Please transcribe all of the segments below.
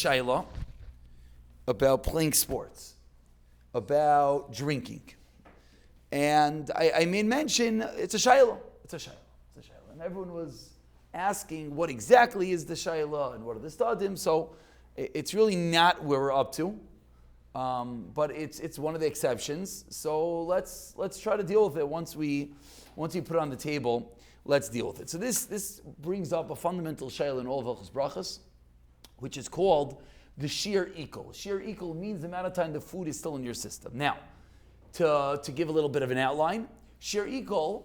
Shaila about playing sports, about drinking. And I made mention, it's a Shaila. It's a Shaila. It's a Shaila. And everyone was asking what exactly is the Shaila and what are the stadim. So it's really not where we're up to. But it's one of the exceptions. So let's try to deal with it once we put it on the table. Let's deal with it. So this brings up a fundamental Shaila in all of Hilchos Brachos, which is called the Shir Ikol. Shir Ikol means the amount of time the food is still in your system. Now, to give a little bit of an outline, Shir Ikol,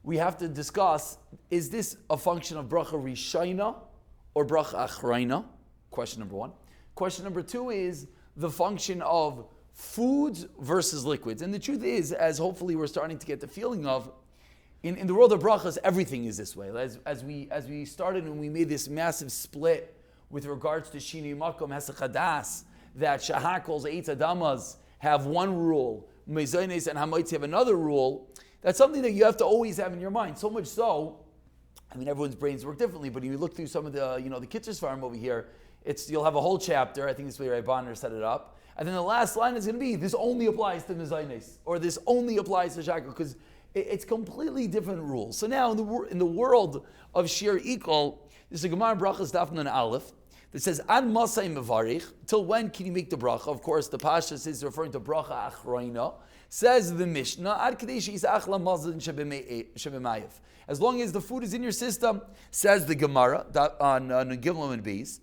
we have to discuss, is this a function of Bracha Rishayna or Bracha Achrayna? Question number one. Question number two is the function of foods versus liquids. And the truth is, as hopefully we're starting to get the feeling of, in the world of brachas, everything is this way. As we started and we made this massive split with regards to Shinui Makom Hesachadas, that Shahakals, Eitz Adamas have one rule, Mezainis and Hamaitzi have another rule. That's something that you have to always have in your mind. So much so, I mean, everyone's brains work differently, but if you look through some of the Kitzur's farm over here, you'll have a whole chapter. I think this is the way Ray Bonner set it up. And then the last line is going to be, this only applies to Mezainis, or this only applies to Shakal, because it's completely different rules. So now, in the world of Shir Ikol, there's a Gemara Brachos Daf Nun Aleph that says, Ad Masay Mevarich, till when can you make the bracha? Of course, the Pasha is referring to Bracha Achrayna. Says the Mishnah, Ad Kadesh Is Achla Mazal Shebemayev. As long as the food is in your system, says the Gemara on Gimel and Beis.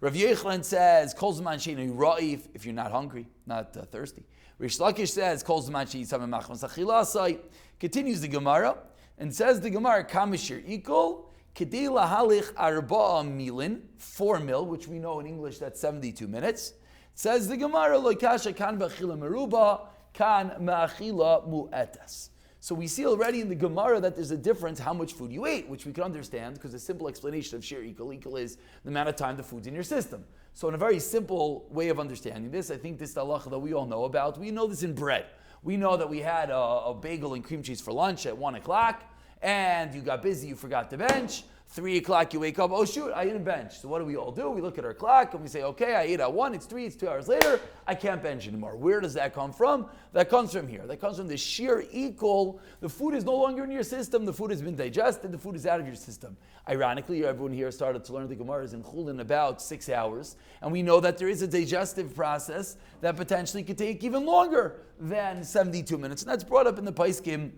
Rav Yochanan says, Kol Zman Sheinu Ra'if, if you're not hungry, not thirsty. Rish Lakish says, Kol Zman Sheinu Sameh Machmas Achilasai. Continues the Gemara, and says the Gemara, Kamishir Ikol, Kedei Lahalich Arba'a Milin, 4 mil, which we know in English that's 72 minutes. Says the Gemara, Lo Kasha Kan B'Achila Meruba, Kan Ma'achila Mu'etas. So we see already in the Gemara that there's a difference how much food you ate, which we can understand because a simple explanation of Shir Ikol is the amount of time the food's in your system. So in a very simple way of understanding this, I think this is the halacha that we all know about. We know this in bread. We know that we had a bagel and cream cheese for lunch at 1 o'clock, and you got busy, you forgot to bench. 3 o'clock you wake up, oh shoot, I didn't bench. So what do we all do? We look at our clock and we say, okay, I ate at 1, it's 3, it's 2 hours later, I can't bench anymore. Where does that come from? That comes from here. That comes from the Shir Ikol. The food is no longer in your system, the food has been digested, the food is out of your system. Ironically, everyone here started to learn the Gemaras in Chul in about 6 hours, and we know that there is a digestive process that potentially could take even longer than 72 minutes, and that's brought up in the Paiskim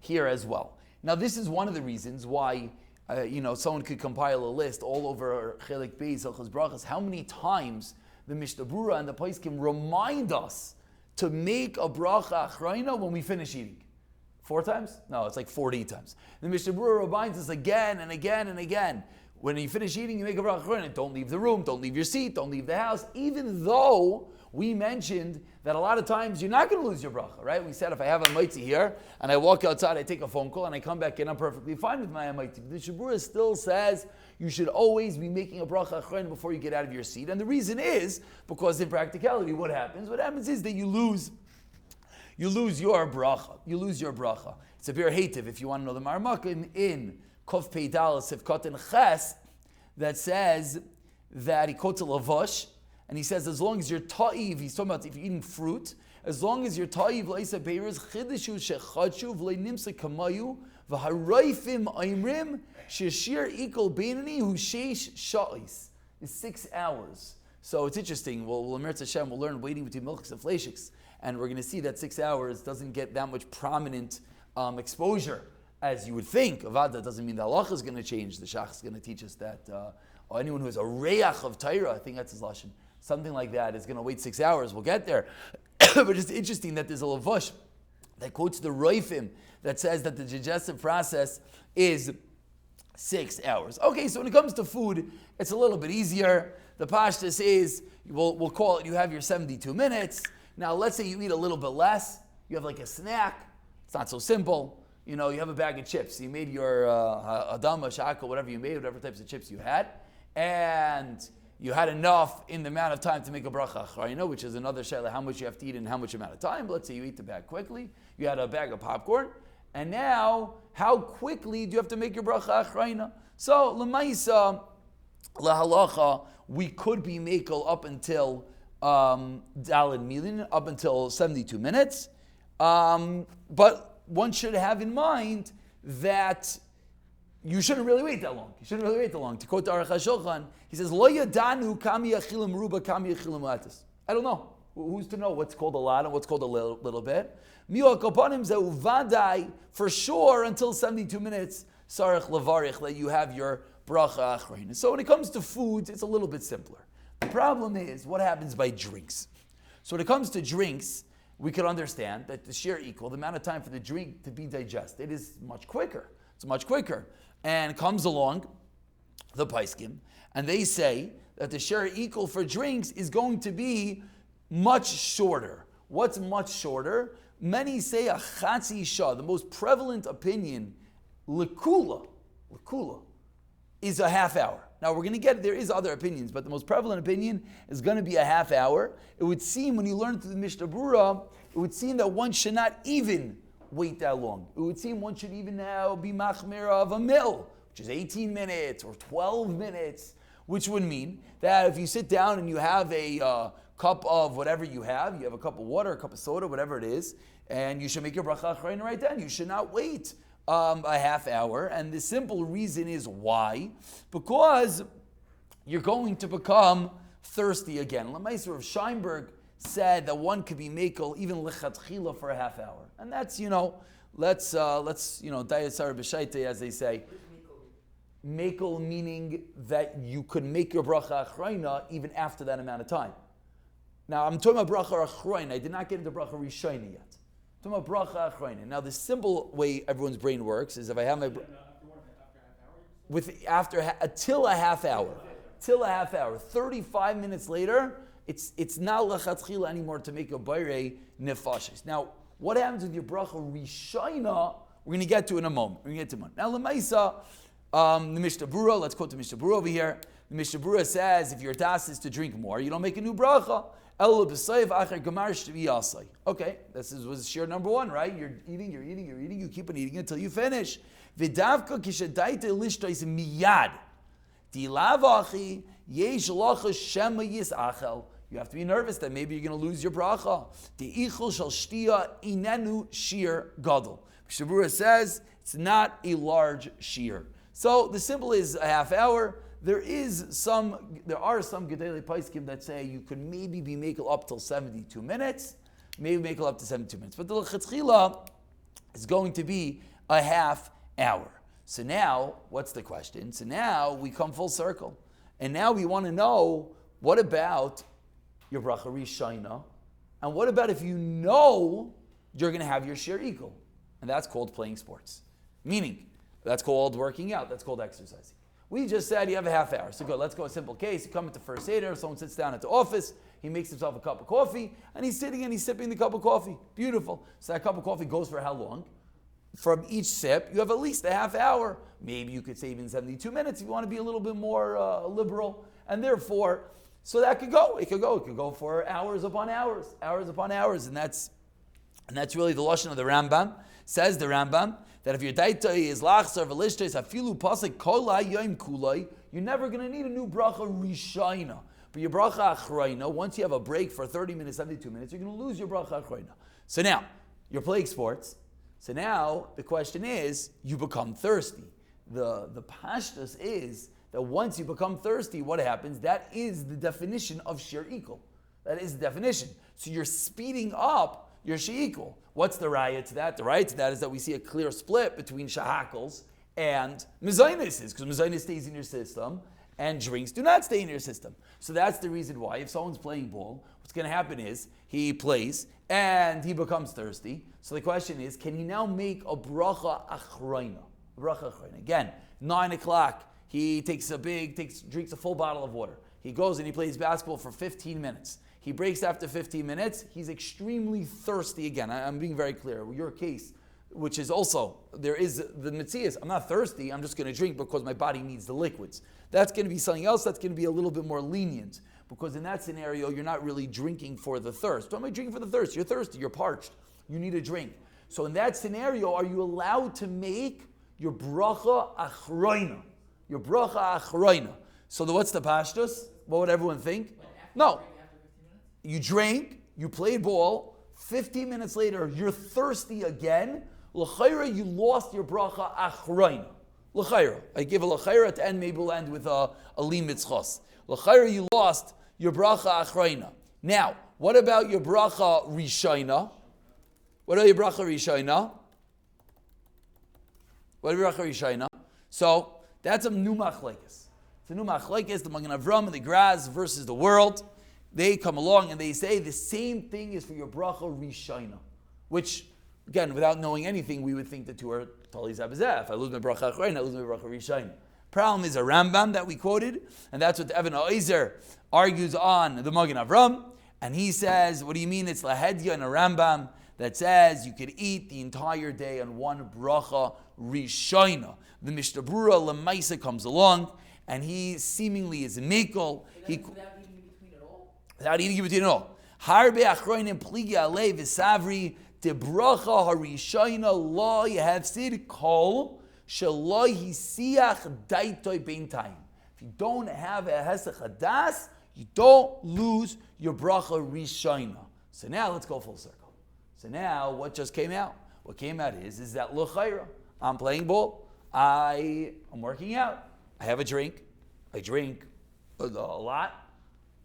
here as well. Now, this is one of the reasons why, someone could compile a list all over Chelik Beis, Hilchos Brachos, how many times the Mishnah Berurah and the Paiskim remind us to make a bracha achrayna when we finish eating. 4 times? No, it's like 40 times. The Mishnah Berurah reminds us again and again and again. When you finish eating, you make a bracha achrayna. Don't leave the room, don't leave your seat, don't leave the house, even though we mentioned that a lot of times you're not going to lose your bracha, right? We said if I have a mitzi here and I walk outside, I take a phone call and I come back in, I'm perfectly fine with my mitzi. The Shabura still says you should always be making a bracha achrayna before you get out of your seat. And the reason is because in practicality, what happens? What happens is that you lose your bracha. You lose your bracha. It's a bir hativ if you want to know the Marmakim in Kof Pei Dal Sivkot and Ches that says that he quotes a lavash. And he says, as long as you're ta'iv, he's talking about if you're eating fruit, as long as you're ta'iv, la'isa beiros, chidishu shechadshu, v'le'nimsa kamayu, v'haraifim aimrim, sheshir ikol beinani, hu sheish sha'is. It's 6 hours. So it's interesting. We'll Eretz Hashem, we'll learn waiting between milchiks and fleishiks. And we're going to see that 6 hours doesn't get that much prominent exposure as you would think. Avada doesn't mean the halacha is going to change. The shach is going to teach us that, or anyone who is a reach of Torah, I think that's his lashon. Something like that is going to wait 6 hours. We'll get there. But it's interesting that there's a lavush that quotes the Roifim that says that the digestive process is 6 hours. Okay, so when it comes to food, it's a little bit easier. The pashta says, we'll call it, you have your 72 minutes. Now, let's say you eat a little bit less. You have like a snack. It's not so simple. You have a bag of chips. You made your adama, shaka, whatever you made, whatever types of chips you had. And you had enough in the amount of time to make a bracha achrayna, which is another shayla, how much you have to eat in how much amount of time. But let's say you eat the bag quickly. You had a bag of popcorn. And now, how quickly do you have to make your bracha achrayna? So, l'maisa, lahalacha, we could be mekel up until daled milin, up until 72 minutes. But one should have in mind that you shouldn't really wait that long. To quote the Aruch HaShulchan, he says, Lo yadanu kam yachilim ruba kam yachilim atis. I don't know. Who's to know what's called a lot and what's called a little bit? Mi'o kopanim zeu vadai, for sure, until 72 minutes, sarech levarich, that you have your bracha achrein. So when it comes to foods, it's a little bit simpler. The problem is, what happens by drinks? So when it comes to drinks, we can understand that the share equal, the amount of time for the drink to be digested is much quicker. It's much quicker. And comes along the Paiskim, and they say that the share equal for drinks is going to be much shorter. What's much shorter? Many say a chatzi shah. The most prevalent opinion, lekula, is a half hour. Now we're going to get, there is other opinions, but the most prevalent opinion is going to be a half hour. It would seem, when you learn through the Mishnah Berurah, it would seem that one should not even wait that long. It would seem one should even now be machmir of a mil, which is 18 minutes or 12 minutes, which would mean that if you sit down and you have a cup of whatever you have a cup of water, a cup of soda, whatever it is, and you should make your bracha achrein right then. You should not wait a half hour. And the simple reason is why? Because you're going to become thirsty again. Lamaiser of Scheinberg said that one could be mekel even lechatchila for a half hour. And that's, let's dayasar b'shaite, as they say. Mekel meaning that you could make your bracha achreina even after that amount of time. Now, I'm talking about bracha achreina. I did not get into bracha rishayna yet. I'm talking about bracha achreina. Now, the simple way everyone's brain works is if I have my till a half hour. 35 minutes later, it's not lachatchila anymore to make a bayre nefashis. Now, what happens with your bracha rishayna? We're going to get to in a moment. Now, lemaisa, the Mishnah Berurah, let's quote the Mishnah Berurah over here. The Mishnah Berurah says, if your task is to drink more, you don't make a new bracha. Okay, this was share number one, right? You're eating, you keep on eating until you finish. V'davka kishadaita lishtois miyad. Dilavachi yesh lacha shema yisachel. You have to be nervous that maybe you're going to lose your bracha. De'ichol shal shtia inenu shir gadol. Mishnah Berurah says it's not a large shir. So the simple is a half hour. There are some Gedolei Paiskim that say you could maybe be makel up till 72 minutes, maybe makel up to 72 minutes. But the L'chatchila is going to be a half hour. So now, what's the question? So now we come full circle. And now we want to know, what about your bracha rishayna? And what about if you know you're going to have your share equal? And that's called playing sports. Meaning, that's called working out. That's called exercising. We just said you have a half hour. So good, let's go a simple case. You come into first Seder, someone sits down at the office, he makes himself a cup of coffee, and he's sitting and he's sipping the cup of coffee. Beautiful. So that cup of coffee goes for how long? From each sip, you have at least a half hour. Maybe you could say even 72 minutes if you want to be a little bit more liberal. And therefore, so that could go. It could go for hours upon hours. And that's really the lashon of the Rambam. Says the Rambam that if your daita is lachsar v'lishtes afilu pasik kolai yom kulai, you're never going to need a new bracha rishayna. But your bracha achreina, once you have a break for 30 minutes, 72 minutes, you're going to lose your bracha achreina. So now, you're playing sports. So now, the question is, you become thirsty. The pashtus is that once you become thirsty, what happens? That is the definition of shir equal. That is the definition. So you're speeding up your shir equal. What's the raya to that? The raya to that is that we see a clear split between shahakals and mezainis, because mezainis stays in your system and drinks do not stay in your system. So that's the reason why if someone's playing ball, what's going to happen is he plays and he becomes thirsty. So the question is, can he now make a bracha achreina? Again, 9 o'clock, he drinks a full bottle of water. He goes and he plays basketball for 15 minutes. He breaks after 15 minutes. He's extremely thirsty again. I'm being very clear. Your case, which is also, there is the mitzias, I'm not thirsty, I'm just going to drink because my body needs the liquids. That's going to be something else that's going to be a little bit more lenient, because in that scenario, you're not really drinking for the thirst. What am I drinking for the thirst? You're thirsty, you're parched, you need a drink. So in that scenario, are you allowed to make your bracha achreina? Your bracha achreina. So what's the pashtus? What would everyone think? No. You drank, you played ball, 15 minutes later, you're thirsty again. L'chayra, you lost your bracha achroina. L'chayra. I give a l'chayra at the end, maybe we'll end with a li mitzchos. L'chayra, you lost your bracha achroina. Now, what about your bracha rishayna? What about your bracha rishayna? What about your bracha rishayna? So, that's a new machlekes. It's a new machlekes, the Magen Avram and the Graz versus the world. They come along and they say the same thing is for your bracha rishayna, which, again, without knowing anything, we would think the two are totally zabazeh. If I lose my bracha achrayna, I lose my bracha rishayna. Problem is a Rambam that we quoted, and that's what Evan Oizer argues on the Magen Avram, and he says, what do you mean it's lahedya in a Rambam that says you could eat the entire day on one bracha rishayna? The Mishnah Brura Lemaisa comes along, and he seemingly is a mekel. Without eating in between at all? Without eating in between at all. Harbe achroinim pligi alei v'savri de bracha harishayna lo yehafsid kol shelo hisiach daitoi beintayim. If you don't have a hesach hadas, you don't lose your bracha rishayna. So now let's go full circle. So now what just came out? What came out is that l'chayra. I'm playing ball. I'm working out. I have a drink. I drink a lot.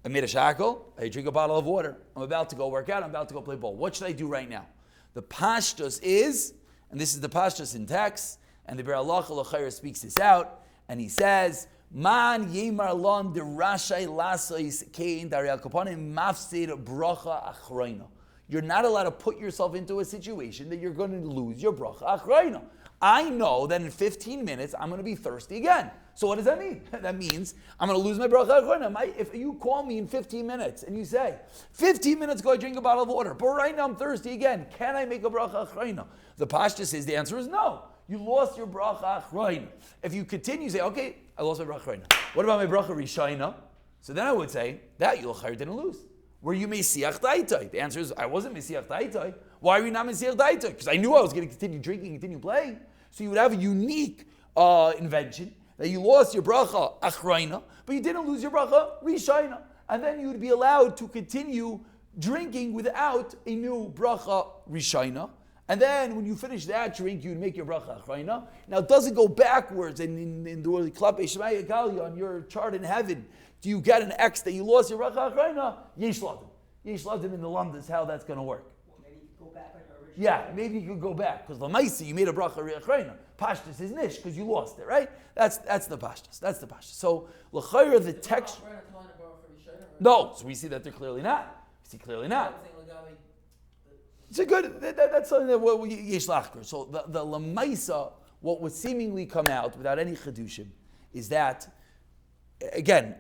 I made a shackle. I drink a bottle of water. I'm about to go work out. I'm about to go play ball. What should I do right now? The pashtus is, and this is the pashtus in text, and the Ber Halacha L'Chayra speaks this out, and he says, Man yemar lon de rashai lasois kein darial kapanim mafsid bracha achrayna. You're not allowed to put yourself into a situation that you're going to lose your bracha achrayna. I know that in 15 minutes, I'm going to be thirsty again. So what does that mean? That means I'm going to lose my bracha achrayna. If you call me in 15 minutes and you say, 15 minutes ago I drink a bottle of water, but right now I'm thirsty again, can I make a bracha achrayna? The pashtus says the answer is no. You lost your bracha achrayna. If you continue to say, okay, I lost my bracha achrayna. What about my bracha rishayna? So then I would say, that you didn't lose. Were you mesiach daitai? The answer is, I wasn't mesiach daitai. Why are you not mesiach daitai? Because I knew I was going to continue drinking, continue playing. So you would have a unique invention that you lost your bracha achrayna, but you didn't lose your bracha rishayna. And then you would be allowed to continue drinking without a new bracha rishayna. And then when you finish that drink, you would make your bracha achrayna. Now it doesn't go backwards in the Klape Shemaya Galia on your chart in heaven. Do you get an X that you lost your bracha achrayna? Yesh ladim. Yesh ladim in the lumd is how that's going to work. Maybe you could go back like original. Yeah, maybe you could go back because lamaisi you made a bracha achrayna. Pashtus is nish because you lost it, right? That's the pashtus. That's the pashtus. So l'chayra the text. No, so we see that they're clearly not. We see clearly not. It's a good. That's something that we yesh lachker. So the lamaisa, what would seemingly come out without any chedushim, is that. Again,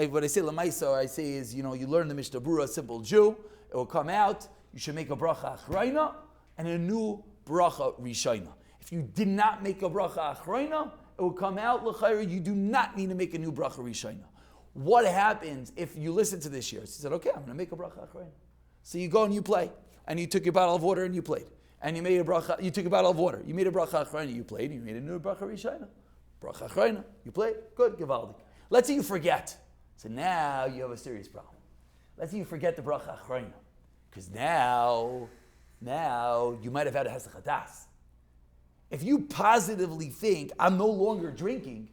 what I say lamaisa, I say is, you learn the Mishnah Brura, a simple Jew, it will come out, you should make a bracha achrayna and a new bracha rishayna. If you did not make a bracha achrayna, it will come out, l'chayra, you do not need to make a new bracha rishayna. What happens if you listen to this year? He said, okay, I'm going to make a bracha achrayna. So you go and you play, and you took your bottle of water and you played. And you made a bracha, you took a bottle of water, you made a bracha achrayna, you played, you made a new bracha rishayna. Bracha achrayna, you played, good, givaldik. Let's say you forget. So now you have a serious problem. Let's say you forget the bracha achrayna. Because now you might have had a hesach hadas. If you positively think, I'm no longer drinking,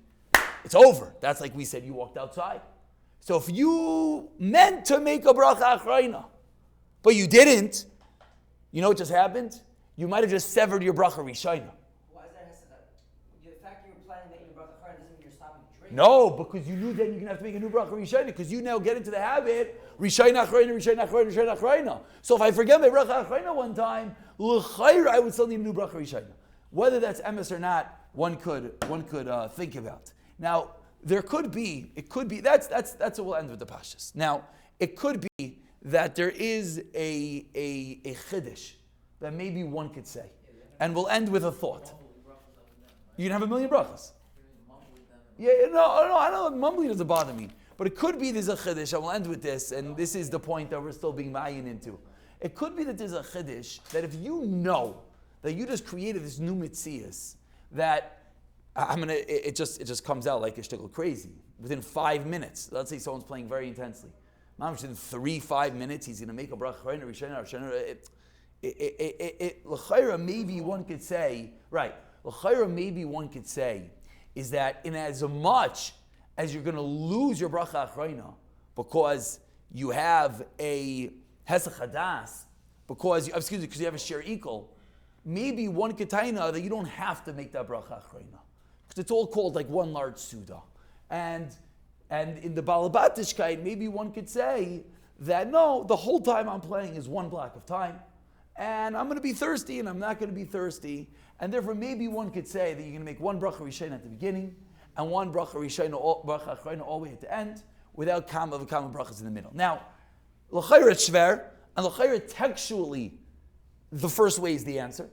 it's over. That's like we said, you walked outside. So if you meant to make a bracha achrayna, but you didn't, you know what just happened? You might have just severed your bracha rishayna. No, because you knew that you're going to have to make a new bracha rishayna, because you now get into the habit, rishayna achrayna, rishayna achrayna, rishayna achrayna. So if I forget my bracha achrayna one time, l'chayra, I would still need a new bracha rishayna. Whether that's emes or not, one could think about. Now, it could be, that's what we'll end with the pashas. Now, it could be that there is a chiddush that maybe one could say. And we'll end with a thought. You can have a million brachas. Yeah, no, I don't. Mumbling doesn't bother me, but it could be there's a chiddush. I will end with this, and this is the point that we're still being ma'ayin into. It could be that there's a chiddush that if you know that you just created this new mitzias, that it just comes out like a shtickle crazy. within 5 minutes. Let's say someone's playing very intensely. Mamish in 5 minutes, he's going to make a bracha. L'chayra, maybe one could say, right, l'chayra, maybe one could say, is that in as much as you're going to lose your bracha achrayna because you have a hesach hadas, because you have a share equal, maybe one could taina that you don't have to make that bracha achrayna. Because it's all called like one large suda. And in the Balabatishkeit, maybe one could say that no, the whole time I'm playing is one block of time, and I'm going to be thirsty and I'm not going to be thirsty, and therefore maybe one could say that you're going to make one bracha rishayna at the beginning and one bracha rishayna bracha achrayna all the way at the end, without kama brachas in the middle. Now, l'chayra it's shver, and l'chayra textually, the first way is the answer,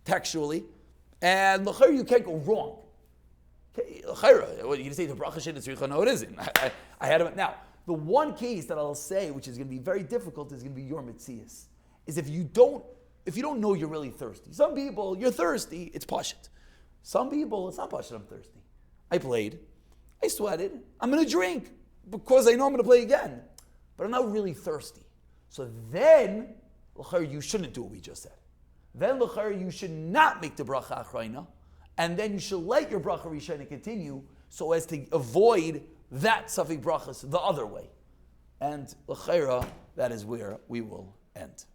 textually, and l'chayra you can't go wrong. You say the bracha shein tzricha? No, it isn't. I had it. Now, the one case that I'll say, which is going to be very difficult, is going to be your mitzias. Is if you don't know you're really thirsty. Some people, you're thirsty, it's pashut. Some people, it's not pashut, I'm thirsty. I played, I sweated, I'm going to drink because I know I'm going to play again, but I'm not really thirsty. So then, l'chayr, you shouldn't do what we just said. Then l'chayr, you should not make the bracha achrayna. And then you should let your bracha rishayna continue so as to avoid that safek brachas the other way. And l'chayra, that is where we will end.